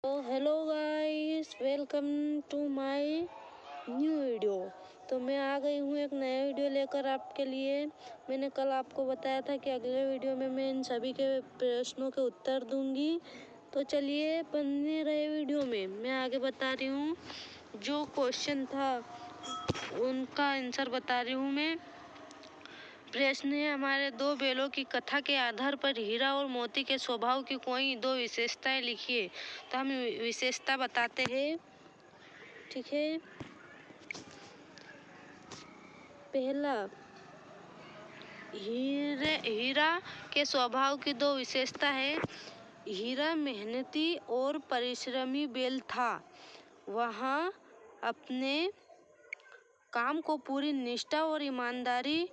Hello guys, welcome to my new video. तो मैं आ गई हूँ एक नया वीडियो लेकर आपके लिए। मैंने कल आपको बताया था कि अगले वीडियो में मैं इन सभी के प्रश्नों के उत्तर दूंगी। तो चलिए बने रहे वीडियो में। मैं आगे बता रही हूँ, जो क्वेश्चन था उनका आंसर बता रही हूँ मैं। प्रश्न है हमारे, दो बैलों की कथा के आधार पर हीरा और मोती के स्वभाव की कोई दो विशेषताएं लिखिए। तो हम विशेषता बताते हैं, ठीक है। पहला, हीरा के स्वभाव की दो विशेषता है। हीरा मेहनती और परिश्रमी बैल था। वह अपने काम को पूरी निष्ठा और ईमानदारी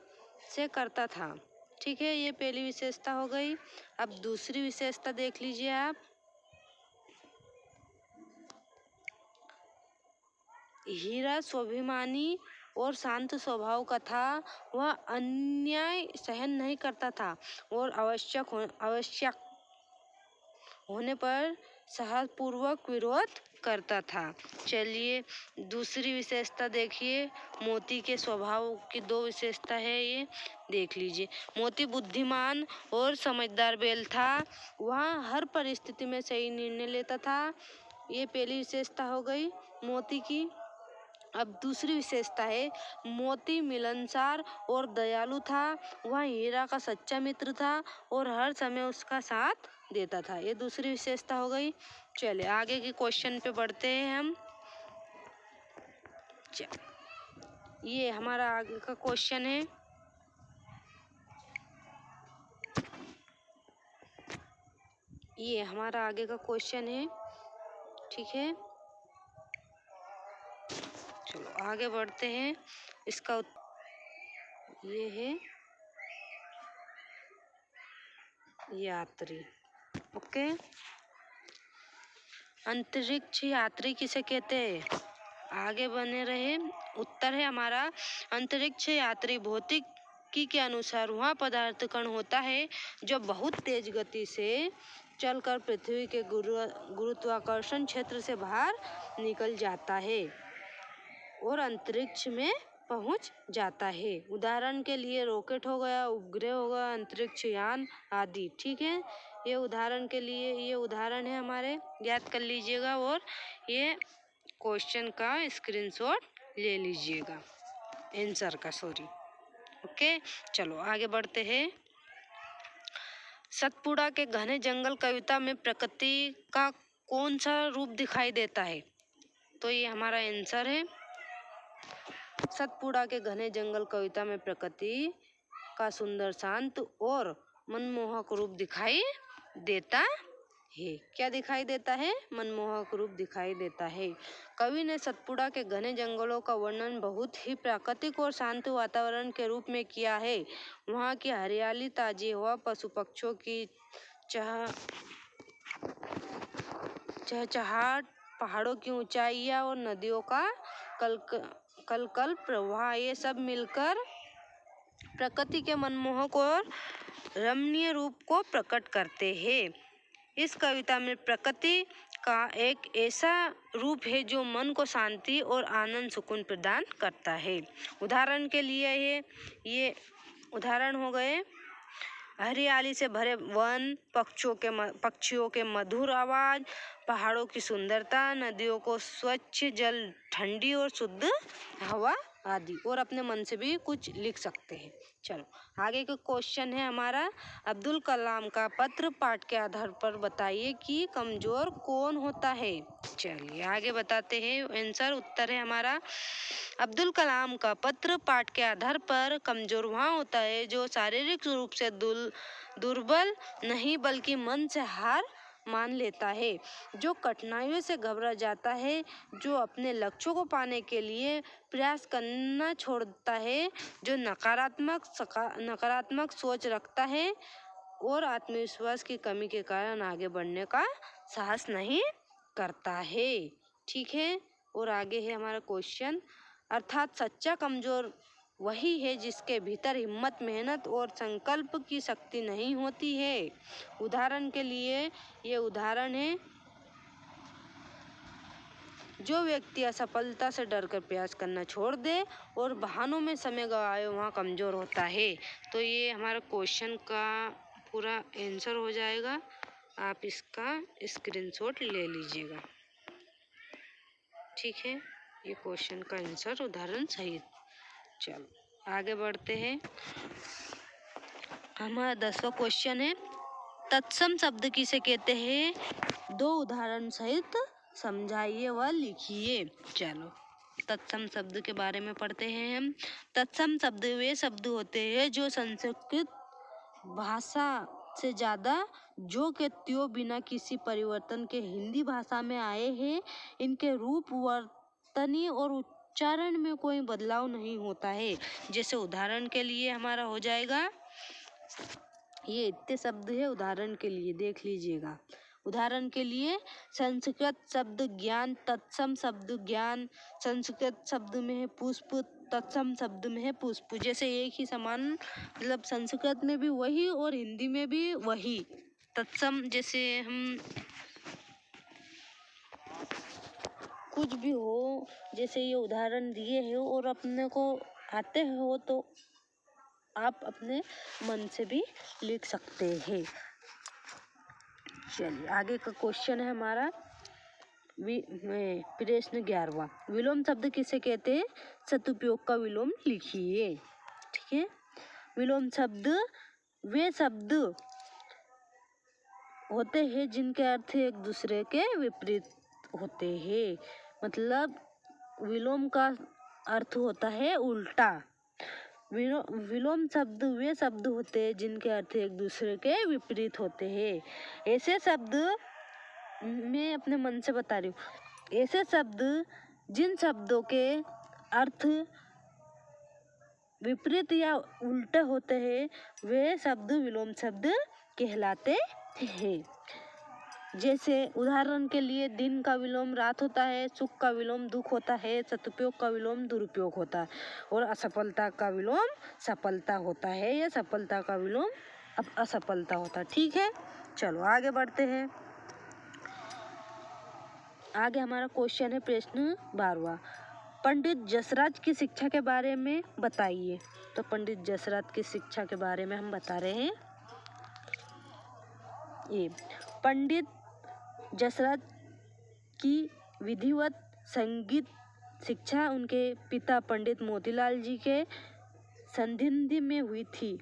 से करता था, ठीक है। ये पहली विशेषता हो गई। अब दूसरी विशेषता देख लीजिए आप। हीरा स्वाभिमानी और शांत स्वभाव का था। वह अन्याय सहन नहीं करता था और आवश्यक होने पर साहसपूर्वक विरोध करता था। चलिए दूसरी विशेषता देखिए। मोती के स्वभाव की दो विशेषता है, ये देख लीजिए। मोती बुद्धिमान और समझदार बैल था। वह हर परिस्थिति में सही निर्णय लेता था। ये पहली विशेषता हो गई मोती की। अब दूसरी विशेषता है, मोती मिलनसार और दयालु था। वह हीरा का सच्चा मित्र था और हर समय उसका साथ देता था। ये दूसरी विशेषता हो गई। चलिए आगे के क्वेश्चन पे बढ़ते हैं हम। ये हमारा आगे का क्वेश्चन है। ये हमारा आगे का क्वेश्चन है, ठीक है। चलो आगे बढ़ते हैं। इसका ये है यात्री, ओके। अंतरिक्ष यात्री किसे कहते हैं? आगे बने रहे। उत्तर है हमारा, अंतरिक्ष यात्री भौतिकी के अनुसार वह पदार्थ कण होता है जो बहुत तेज गति से चलकर पृथ्वी के गुरुत्वाकर्षण क्षेत्र से बाहर निकल जाता है और अंतरिक्ष में पहुंच जाता है। उदाहरण के लिए रॉकेट हो गया, उपग्रह हो गया, अंतरिक्ष यान आदि, ठीक है। ये उदाहरण के लिए, ये उदाहरण है हमारे, याद कर लीजिएगा और ये क्वेश्चन का स्क्रीनशॉट ले लीजिएगा, आंसर का, सॉरी, ओके। चलो आगे बढ़ते हैं। सतपुड़ा के घने जंगल कविता में प्रकृति का कौन सा रूप दिखाई देता है? तो ये हमारा आंसर है। सतपुड़ा के घने जंगल कविता में प्रकृति का सुंदर, शांत और मनमोहक रूप दिखाई देता है। क्या दिखाई देता है? मनमोहक रूप दिखाई देता है। कवि ने सतपुड़ा के घने जंगलों का वर्णन बहुत ही प्राकृतिक और शांत वातावरण के रूप में किया है। वहाँ की हरियाली, ताजी हवा, पशु पक्षियों की चहचहाट, पहाड़ों की ऊंचाइयाँ और नदियों का कलकल प्रवाह, ये सब मिलकर प्रकृति के मनमोहक और रमणीय रूप को प्रकट करते हैं। इस कविता में प्रकृति का एक ऐसा रूप है जो मन को शांति और आनंद, सुकून प्रदान करता है। उदाहरण के लिए ये उदाहरण हो गए, हरियाली से भरे वन, पक्षियों के मधुर आवाज, पहाड़ों की सुंदरता, नदियों को स्वच्छ जल, ठंडी और शुद्ध हवा आदि। और अपने मन से भी कुछ लिख सकते हैं। चलो आगे का क्वेश्चन है हमारा, अब्दुल कलाम का पत्र पाठ के आधार पर बताइए कि कमजोर कौन होता है। चलिए आगे बताते हैं आंसर। उत्तर है हमारा, अब्दुल कलाम का पत्र पाठ के आधार पर कमजोर वहाँ होता है जो शारीरिक रूप से दुर्बल नहीं बल्कि मन से हार मान लेता है, जो कठिनाइयों से घबरा जाता है, जो अपने लक्ष्यों को पाने के लिए प्रयास करना छोड़ता है, जो नकारात्मक सोच रखता है और आत्मविश्वास की कमी के कारण आगे बढ़ने का साहस नहीं करता है, ठीक है। और आगे है हमारा क्वेश्चन, अर्थात सच्चा कमजोर वही है जिसके भीतर हिम्मत, मेहनत और संकल्प की शक्ति नहीं होती है। उदाहरण के लिए ये उदाहरण है, जो व्यक्ति असफलता से डरकर प्रयास करना छोड़ दे और बहानों में समय गवाए वहाँ कमजोर होता है। तो ये हमारा क्वेश्चन का पूरा आंसर हो जाएगा। आप इसका स्क्रीनशॉट ले लीजिएगा। ठीक है, ये क्वेश्चन का आंसर उदाहरण सहित। चलो आगे बढ़ते हैं। हमारा 10वां क्वेश्चन है, तत्सम शब्द किसे कहते हैं? 2 उदाहरण सहित समझाइए व लिखिए। चलो तत्सम शब्द के बारे में पढ़ते हैं हम। तत्सम शब्द वे शब्द होते हैं जो संस्कृत भाषा से ज़्यादा जो के त्यों बिना किसी परिवर्तन के हिंदी भाषा में आए हैं। इनके रूप, वर्तनी और उच्चारण में कोई बदलाव नहीं होता है। जैसे उदाहरण के लिए हमारा हो जाएगा, ये इतने शब्द है, उदाहरण के लिए देख लीजिएगा। उदाहरण के लिए संस्कृत शब्द ज्ञान, तत्सम शब्द ज्ञान। संस्कृत शब्द में है पुष्प, तत्सम शब्द में है पुष्प। जैसे एक ही समान, मतलब संस्कृत में भी वही और हिंदी में भी वही। तत्सम जैसे हम कुछ भी हो, जैसे ये उदाहरण दिए हैं और अपने को आते हो तो आप अपने मन से भी लिख सकते हैं। चलिए आगे का क्वेश्चन है हमारा प्रश्न 11वां, विलोम शब्द किसे कहते हैं? सदुपयोग का विलोम लिखिए। ठीक है, विलोम शब्द वे शब्द होते हैं जिनके अर्थ एक दूसरे के विपरीत होते हैं। मतलब विलोम का अर्थ होता है उल्टा। विलोम शब्द वे शब्द होते हैं जिनके अर्थ एक दूसरे के विपरीत होते हैं। ऐसे शब्द, मैं अपने मन से बता रही हूँ, ऐसे शब्द जिन शब्दों के अर्थ विपरीत या उल्टे होते हैं वे शब्द विलोम शब्द कहलाते हैं। जैसे उदाहरण के लिए दिन का विलोम रात होता है, सुख का विलोम दुख होता है, सदुपयोग का विलोम दुरुपयोग होता है और असफलता का विलोम सफलता होता है या सफलता का विलोम असफलता होता है। ठीक है, चलो आगे बढ़ते हैं। आगे हमारा क्वेश्चन है प्रश्न 12वां, पंडित जसराज की शिक्षा के बारे में बताइए। तो पंडित जसराज की शिक्षा के बारे में हम बता रहे हैं। ये पंडित जसराज की विधिवत संगीत शिक्षा उनके पिता पंडित मोतीलाल जी के सानिध्य में हुई थी।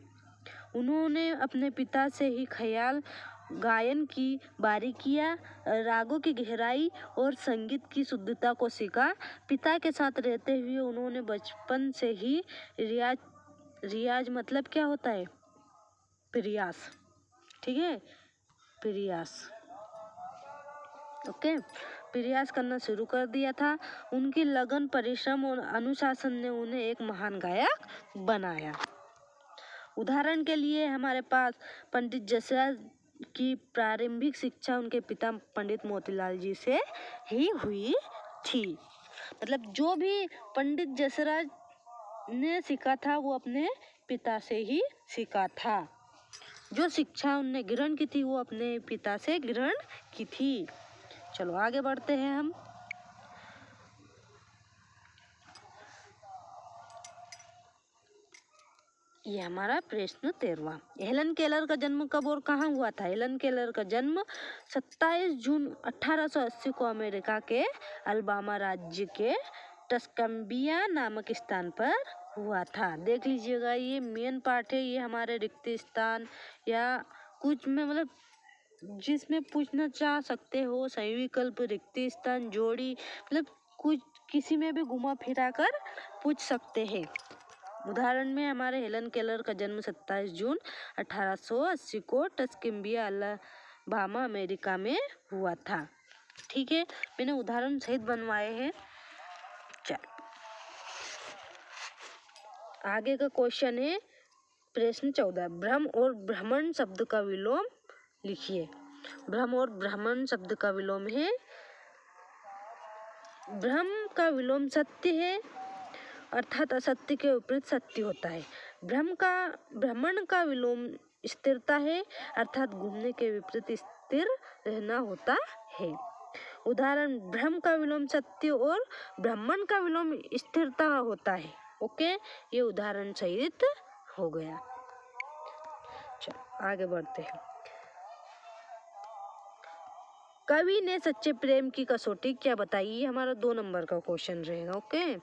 उन्होंने अपने पिता से ही ख्याल, गायन की बारीकियां, रागों की गहराई और संगीत की शुद्धता को सीखा। पिता के साथ रहते हुए उन्होंने बचपन से ही रियाज मतलब क्या होता है? प्रयास। ठीक है, प्रयास, ओके, प्रयास करना शुरू कर दिया था। उनकी लगन, परिश्रम और अनुशासन ने उन्हें एक महान गायक बनाया। उदाहरण के लिए हमारे पास पंडित जसराज की प्रारंभिक शिक्षा उनके पिता पंडित मोतीलाल जी से ही हुई थी। मतलब जो भी पंडित जसराज ने सीखा था वो अपने पिता से ही सीखा था। जो शिक्षा उनने ग्रहण की थी वो अपने पिता से ग्रहण की थी। चलो आगे बढ़ते हैं हम। ये हमारा प्रश्न 13वां, हेलन केलर का जन्म कब और कहाँ हुआ था? हेलन केलर का जन्म 27 जून 1880 को अमेरिका के अलाबामा राज्य के टस्कम्बिया नामक स्थान पर हुआ था। देख लीजिएगा, ये मेन पार्ट है। ये हमारे रिक्त स्थान या कुछ में मतलब जिसमें पूछना चाह सकते हो, सही विकल्प, रिक्त स्थान, जोड़ी, मतलब कुछ किसी में भी घुमा फिरा कर पूछ सकते हैं। उदाहरण में हमारे हेलन केलर का जन्म 27 जून 1880 को टस्कम्बिया अलाबामा अमेरिका में हुआ था। ठीक है, मैंने उदाहरण सहित बनवाए हैं। चल आगे का क्वेश्चन है प्रश्न 14, भ्रम और भ्रमण शब्द का विलोम लिखिए। भ्रम और भ्रमण शब्द का विलोम है, भ्रम का विलोम सत्य है, अर्थात असत्य के विपरीत सत्य होता है। भ्रमण का विलोम स्थिरता है, अर्थात घूमने के विपरीत स्थिर रहना होता है। उदाहरण ब्रह्म का विलोम सत्य और ब्रह्मन का विलोम स्थिरता होता है। ओके, ये उदाहरण सहित हो गया। चलो आगे बढ़ते हैं। कवि ने सच्चे प्रेम की कसौटी क्या बताई, ये हमारा 2 नंबर का क्वेश्चन रहेगा। ओके,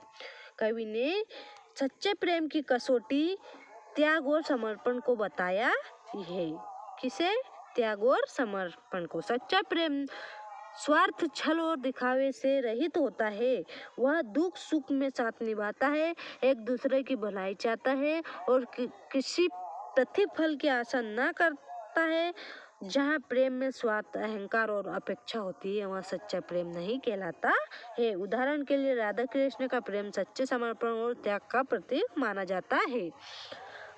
कवि ने सच्चे प्रेम की कसौटी त्याग और समर्पण को बताया है। किसे? त्याग और समर्पण को। सच्चा प्रेम स्वार्थ, छल और दिखावे से रहित होता है। वह दुख सुख में साथ निभाता है, एक दूसरे की भलाई चाहता है और किसी प्रतिफल की आशा न करता है। जहाँ प्रेम में स्वार्थ, अहंकार और अपेक्षा होती है, वहाँ सच्चा प्रेम नहीं कहलाता है। उदाहरण के लिए राधा कृष्ण का प्रेम सच्चे समर्पण और त्याग का प्रतीक माना जाता है।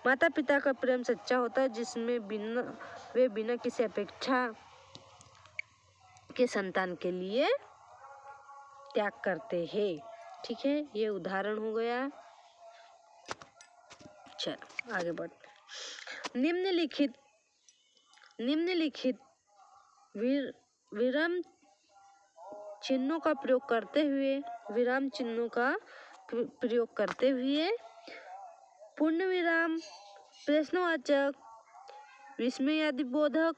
माता पिता का प्रेम सच्चा होता है, जिसमें वे बिना किसी अपेक्षा के संतान के लिए त्याग करते हैं। ठीक है, ये उदाहरण हो गया। चलो आगे बढ़ते हैं। निम्नलिखित विराम चिन्हों का प्रयोग करते हुए पूर्ण विराम, प्रश्नवाचक, विस्मयादिबोधक,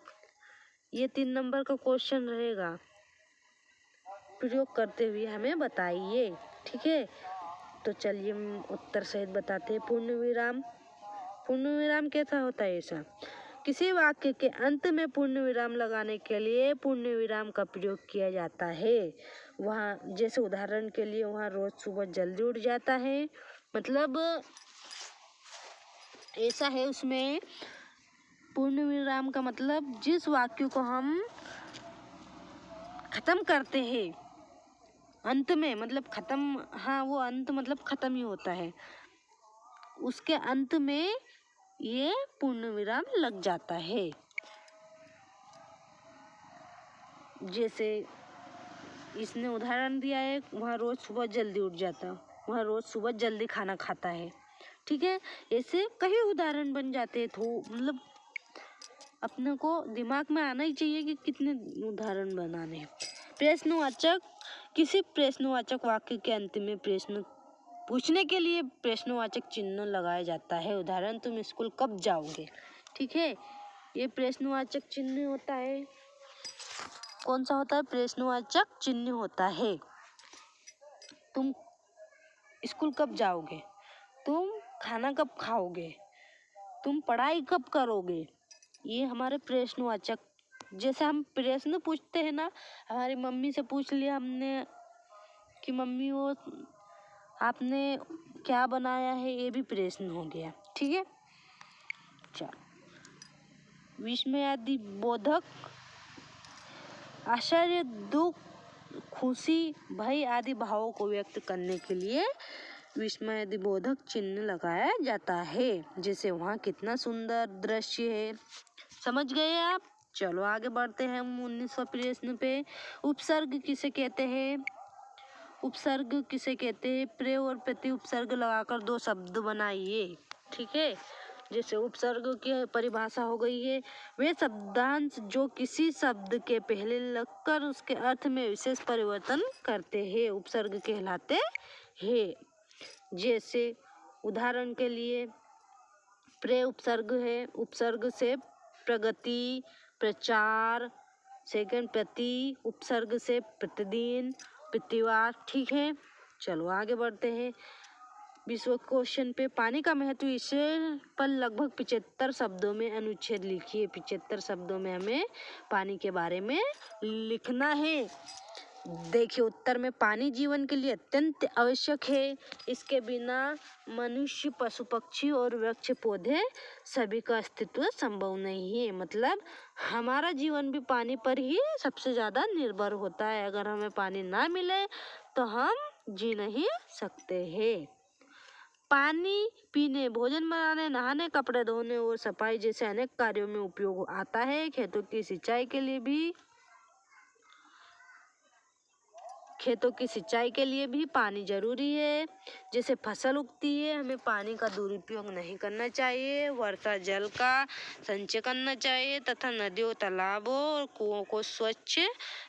ये 3 नंबर का क्वेश्चन रहेगा। प्रयोग करते हुए हमें बताइए। ठीक है, तो चलिए उत्तर सहित बताते हैं। पूर्ण विराम कैसा होता है? ऐसा किसी वाक्य के अंत में पूर्ण विराम लगाने के लिए पूर्ण विराम का प्रयोग किया जाता है। वहाँ जैसे उदाहरण के लिए, वहाँ रोज सुबह जल्दी उठ जाता है, मतलब ऐसा है। उसमें पूर्ण विराम का मतलब जिस वाक्य को हम खत्म करते हैं अंत में, मतलब खत्म, हाँ वो अंत मतलब खत्म ही होता है, उसके अंत में ये पूर्ण विराम लग जाता है। जैसे इसने उदाहरण दिया है, वहाँ रोज सुबह जल्दी उठ जाता, वहाँ रोज सुबह जल्दी खाना खाता है। ठीक है, ऐसे कई उदाहरण बन जाते हैं। तो मतलब अपने को दिमाग में आना ही चाहिए कि कितने उदाहरण बनाने हैं। प्रश्नवाचक, किसी प्रश्नवाचक वाक्य के अंत में प्रश्न पूछने के लिए प्रश्नवाचक चिन्ह लगाया जाता है। उदाहरण, तुम स्कूल कब जाओगे? ठीक है, ये प्रश्नवाचक चिन्ह होता है। कौन सा होता है? प्रश्नवाचक चिन्ह होता है। तुम स्कूल कब जाओगे, तुम खाना कब खाओगे, तुम पढ़ाई कब करोगे, ये हमारे प्रश्नवाचक। जैसे हम प्रश्न पूछते हैं ना, हमारी मम्मी से पूछ लिया हमने कि मम्मी वो आपने क्या बनाया है, ये भी प्रश्न हो गया। ठीक है, चलो विस्मयादिबोधक, आश्चर्य, दुख, खुशी, भय आदि भावों को व्यक्त करने के लिए विस्मयादिबोधक चिन्ह लगाया जाता है। जैसे वहाँ कितना सुंदर दृश्य है। समझ गए आप? चलो आगे बढ़ते हैं हम 19वें प्रश्न पे। उपसर्ग किसे कहते हैं? उपसर्ग किसे कहते हैं? प्रत्यय और प्रति उपसर्ग लगाकर 2 शब्द बनाइए। ठीक है, जैसे उपसर्ग की परिभाषा हो गई है, वे शब्दांश जो किसी शब्द के पहले लगकर उसके अर्थ में विशेष परिवर्तन करते हैं, उपसर्ग कहलाते हैं। जैसे उदाहरण के लिए प्रे उपसर्ग है, उपसर्ग से प्रगति, प्रचार, सेकंड प्रति, उपसर्ग से प्रतिदिन, प्रतिवार। ठीक है, चलो आगे बढ़ते हैं 20वें क्वेश्चन पे। पानी का महत्व, इसे पर लगभग 75 शब्दों में अनुच्छेद लिखिए। 75 शब्दों में हमें पानी के बारे में लिखना है। देखिए उत्तर में, पानी जीवन के लिए अत्यंत आवश्यक है। इसके बिना मनुष्य, पशु पक्षी और वृक्ष पौधे सभी का अस्तित्व संभव नहीं है। मतलब हमारा जीवन भी पानी पर ही सबसे ज़्यादा निर्भर होता है। अगर हमें पानी ना मिले तो हम जी नहीं सकते हैं। पानी पीने, भोजन बनाने, नहाने, कपड़े धोने और सफाई जैसे अनेक कार्यों में उपयोग आता है। खेतों की सिंचाई के लिए भी खेतों की सिंचाई के लिए भी पानी जरूरी है। जैसे फसल उगती है, हमें पानी का दुरुपयोग नहीं करना चाहिए। वर्षा जल का संचय करना चाहिए तथा नदियों, तालाबों और कुओं को स्वच्छ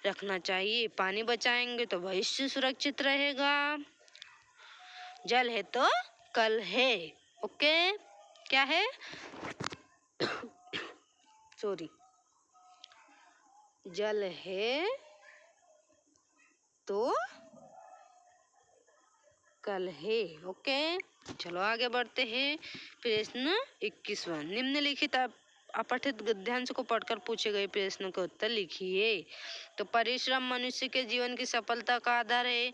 रखना चाहिए। पानी बचाएंगे तो भविष्य सुरक्षित रहेगा। जल है तो कल है। ओके, क्या है? सॉरी, जल है तो कल है। ओके, चलो आगे बढ़ते हैं। प्रश्न 21वां, निम्नलिखित अपठित गद्यांश को पढ़कर पूछे गए प्रश्नों के उत्तर लिखिए। तो परिश्रम मनुष्य के जीवन की सफलता का आधार है।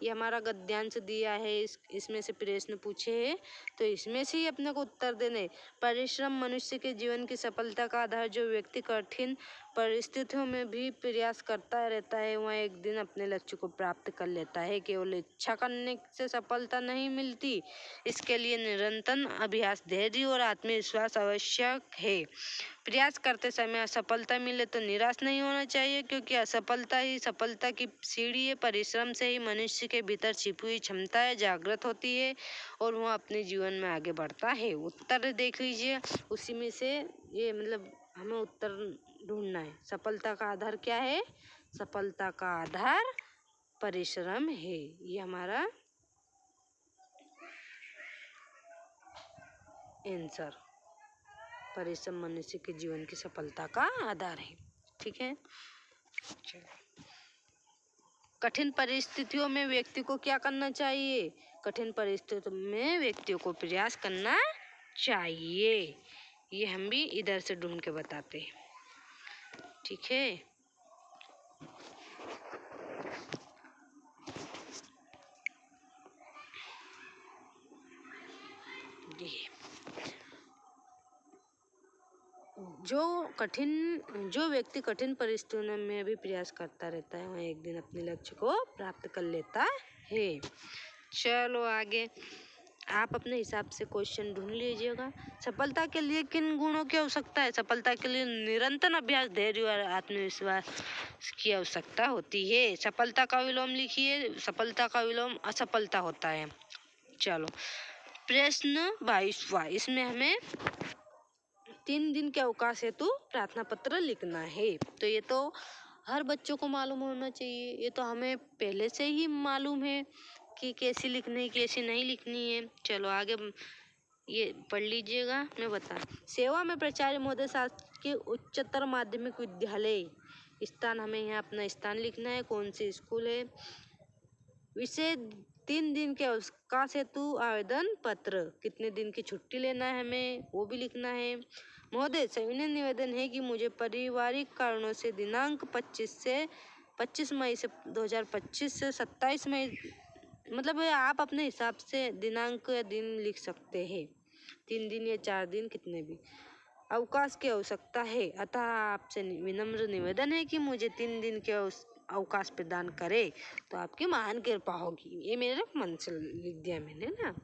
ये हमारा गद्यांश दिया है, इसमें से प्रश्न पूछे हैं तो इसमें से ही अपने को उत्तर देने। परिश्रम मनुष्य के जीवन की सफलता का आधार। जो व्यक्ति कठिन परिस्थितियों में भी प्रयास करता रहता है वह एक दिन अपने लक्ष्य को प्राप्त कर लेता है। केवल इच्छा करने से सफलता नहीं मिलती, इसके लिए निरंतर अभ्यास, धैर्य और आत्मविश्वास आवश्यक है। प्रयास करते समय असफलता मिले तो निराश नहीं होना चाहिए, क्योंकि असफलता ही सफलता की सीढ़ी है। परिश्रम से ही मनुष्य के भीतर छिपी हुई क्षमताएं जागृत होती है और वह अपने जीवन में आगे बढ़ता है। उत्तर देख लीजिए, उसी में से ये मतलब हमें उत्तर ढूंढना है। सफलता का आधार क्या है? सफलता का आधार परिश्रम है। ये हमारा आंसर। परिश्रम मनुष्य के जीवन की सफलता का आधार है। ठीक है, चलो। कठिन परिस्थितियों में व्यक्ति को क्या करना चाहिए? कठिन परिस्थितियों में व्यक्तियों को प्रयास करना चाहिए। ये हम भी इधर से ढूंढ के बताते हैं। ठीक है, ये जो व्यक्ति कठिन परिस्थितियों में भी प्रयास करता रहता है वह एक दिन अपने लक्ष्य को प्राप्त कर लेता है। चलो आगे, आप अपने हिसाब से क्वेश्चन ढूंढ लीजिएगा। सफलता के लिए किन गुणों की आवश्यकता है? सफलता के लिए निरंतर अभ्यास, धैर्य और आत्मविश्वास की आवश्यकता होती है। सफलता का विलोम लिखिए। सफलता का विलोम असफलता होता है। चलो, प्रश्न 22वां, इसमें हमें 3 दिन के अवकाश हेतु प्रार्थना पत्र लिखना है। तो ये तो हर बच्चों को मालूम होना चाहिए। ये तो हमें पहले से ही मालूम है कि कैसी लिखनी, कैसी नहीं लिखनी है। चलो आगे ये पढ़ लीजिएगा, मैं बता। सेवा में प्राचार्य महोदय शासकीय उच्चतर माध्यमिक विद्यालय, स्थान हमें यहाँ अपना स्थान लिखना है, कौन सी स्कूल है। विषय 3 दिन के अवकाश हेतु आवेदन पत्र, कितने दिन की छुट्टी लेना है हमें वो भी लिखना है। महोदय, सविनय निवेदन है कि मुझे पारिवारिक कारणों से दिनांक 25 मई से 2025 से 27 मई, मतलब आप अपने हिसाब से दिनांक या दिन लिख सकते हैं। 3 दिन या 4 दिन, कितने भी, अवकाश की आवश्यकता है। अतः आपसे विनम्र निवेदन है कि मुझे 3 दिन के अवकाश प्रदान करे, तो आपकी महान कृपा होगी। ये मेरे मन से लिख दिया मैंने ना।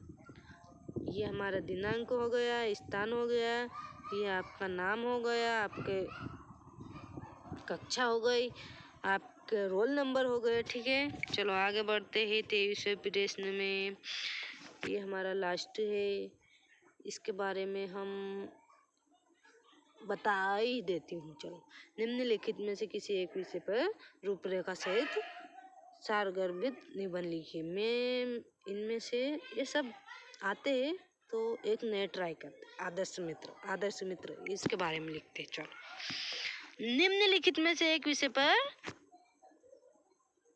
ये हमारा दिनांक हो गया, स्थान हो गया, ये आपका नाम हो गया, आपके कक्षा हो गई, आपके रोल नंबर हो गए। ठीक है, चलो आगे बढ़ते हैं 23वें प्रश्न में। ये हमारा लास्ट है, इसके बारे में हम बता ही देती हूँ। चलो, निम्नलिखित में से किसी एक विषय पर रूपरेखा सहित सारगर्भित निबंध लिखिए। मैं इनमें से ये सब आते हैं तो एक नए ट्राई करते। आदर्श मित्र इसके बारे में लिखते। चलो, निम्नलिखित में से एक विषय पर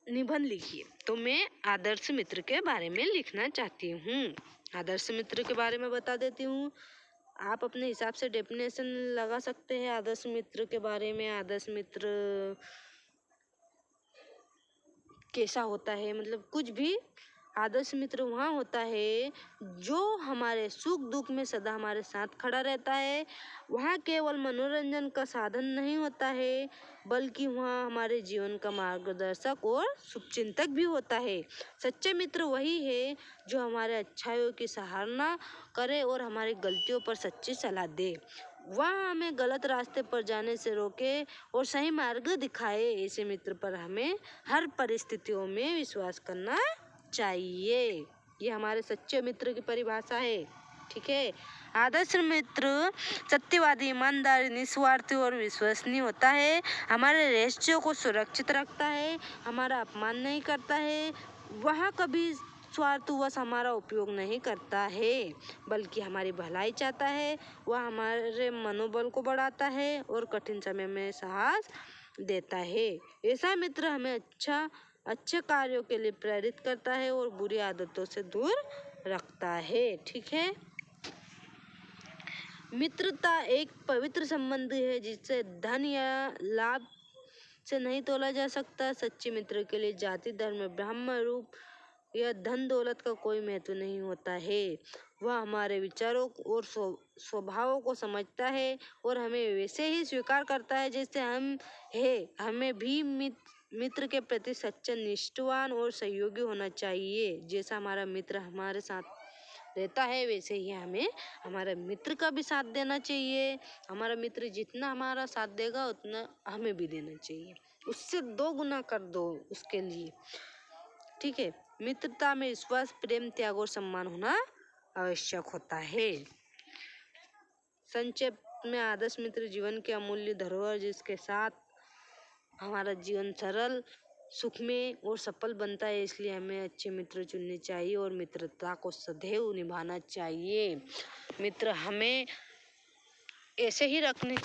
निबंध लिखिए। तो मैं आदर्श मित्र के बारे में लिखना चाहती हूँ। आदर्श मित्र के बारे में बता देती हूँ, आप अपने हिसाब से डेफिनेशन लगा सकते हैं आदर्श मित्र के बारे में। आदर्श मित्र कैसा होता है, मतलब कुछ भी। आदर्श मित्र वहाँ होता है जो हमारे सुख दुख में सदा हमारे साथ खड़ा रहता है। वहाँ केवल मनोरंजन का साधन नहीं होता है, बल्कि वहाँ हमारे जीवन का मार्गदर्शक और शुभचिंतक भी होता है। सच्चे मित्र वही है जो हमारे अच्छाइयों की सराहना करे और हमारी गलतियों पर सच्ची सलाह दे। वह हमें गलत रास्ते पर जाने से रोके और सही मार्ग दिखाए। ऐसे मित्र पर हमें हर परिस्थितियों में विश्वास करना चाहिए। ये हमारे सच्चे मित्र की परिभाषा है। ठीक है। आदर्श मित्र सत्यवादी, ईमानदार, निस्वार्थी और विश्वसनीय होता है। हमारे रहस्यों को सुरक्षित रखता है, हमारा अपमान नहीं करता है, वह कभी स्वार्थवश हमारा उपयोग नहीं करता है, बल्कि हमारी भलाई चाहता है। वह हमारे मनोबल को बढ़ाता है और कठिन समय में साहस देता है। ऐसा मित्र हमें अच्छे कार्यों के लिए प्रेरित करता है और बुरी आदतों से दूर रखता है। ठीक है। मित्रता एक पवित्र संबंध है जिससे धन या लाभ से नहीं तोला जा सकता। सच्चे मित्र के लिए जाति, धर्म, ब्राह्मण, रूप या धन दौलत का कोई महत्व नहीं होता है। वह हमारे विचारों और स्वभावों को समझता है और हमें वैसे ही स्वीकार करता है जैसे हम हैं। हमें भी मित्र के प्रति सच्चा, निष्ठावान और सहयोगी होना चाहिए। जैसा हमारा मित्र हमारे साथ रहता है वैसे ही हमें हमारे मित्र का भी साथ देना चाहिए। हमारा मित्र जितना हमारा साथ देगा उतना हमें भी देना चाहिए, उससे 2 गुना कर दो उसके लिए। ठीक है। मित्रता में विश्वास, प्रेम, त्याग और सम्मान होना आवश्यक होता है। संक्षेप में आदर्श मित्र जीवन के अमूल्य धरोहर जिसके साथ हमारा जीवन सरल, सुखमय और सफल बनता है। इसलिए हमें अच्छे मित्र चुनने चाहिए और मित्रता को सदैव निभाना चाहिए। मित्र हमें ऐसे ही रखने